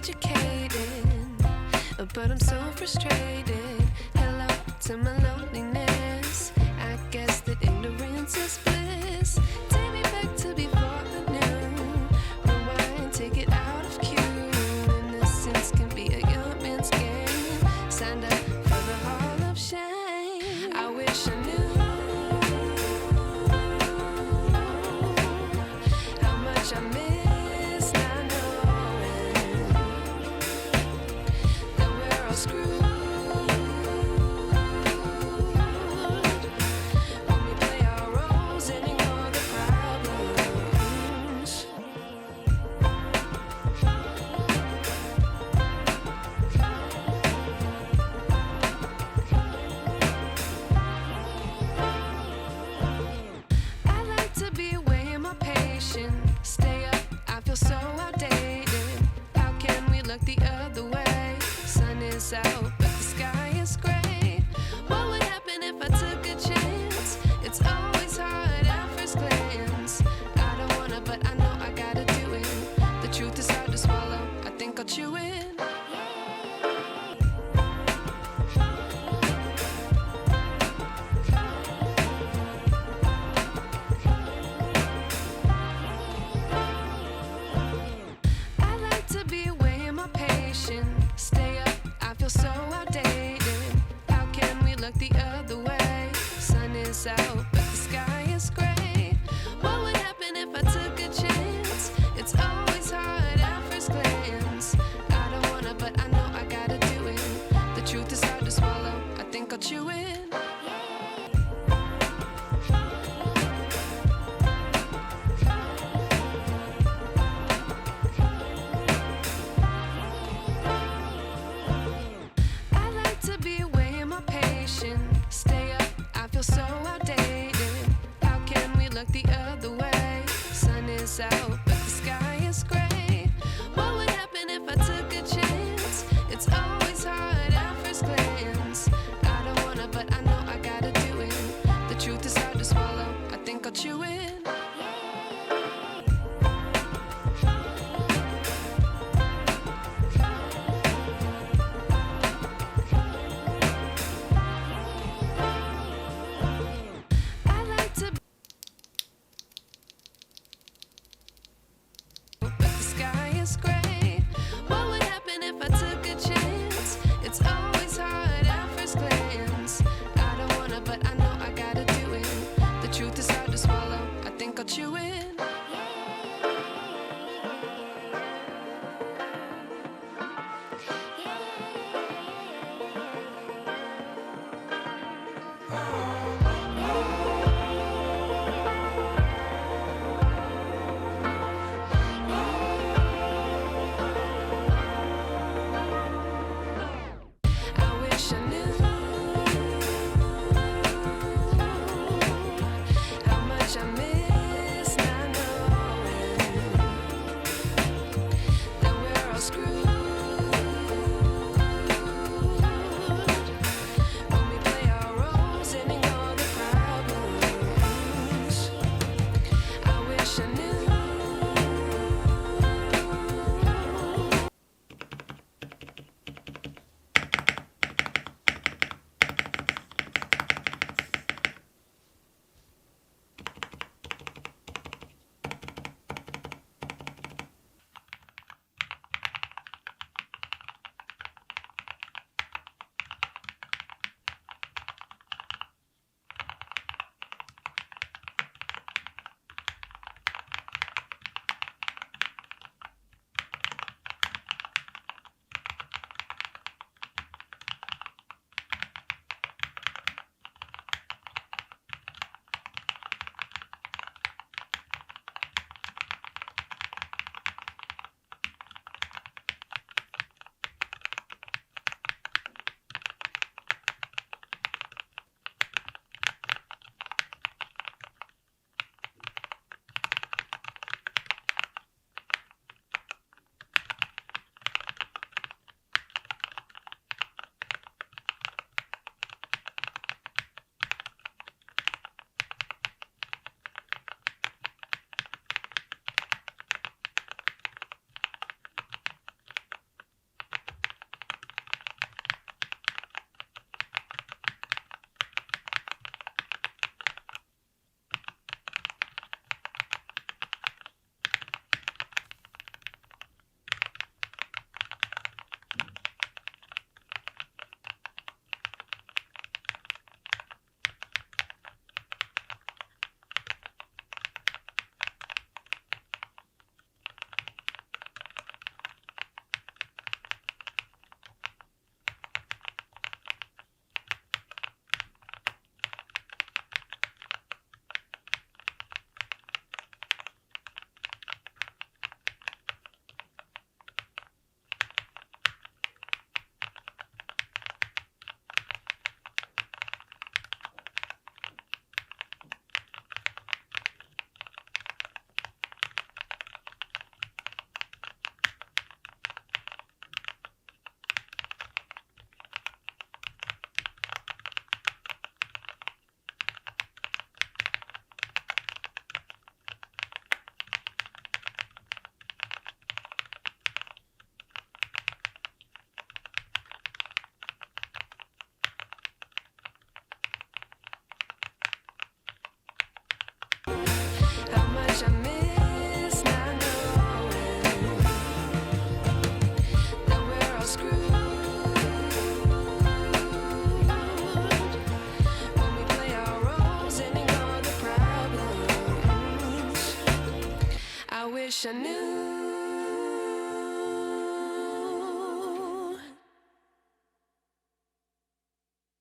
educated, but I'm so frustrated. Hello to my loneliness. I guess that ignorance is bliss. Take me back to before I knew. Rewind, take it out of cue. Innocence can be a young man's game. Signed up for the hall of shame. I wish I knew how much I miss not knowing that we're all screwed. When we play our roles and ignore the problems. I like to be away in my patience. Stay up, I feel so outdated. How can we look the other way? Sun is out, but the sky is gray. What would happen if I took a chance? It's always hard at first glance. I don't wanna, but I know I gotta do it. The truth is hard to swallow, I think I'll chew it. I like to be away in my patience. Stay up, I feel so outdated. How can we look the other way? Sun is out,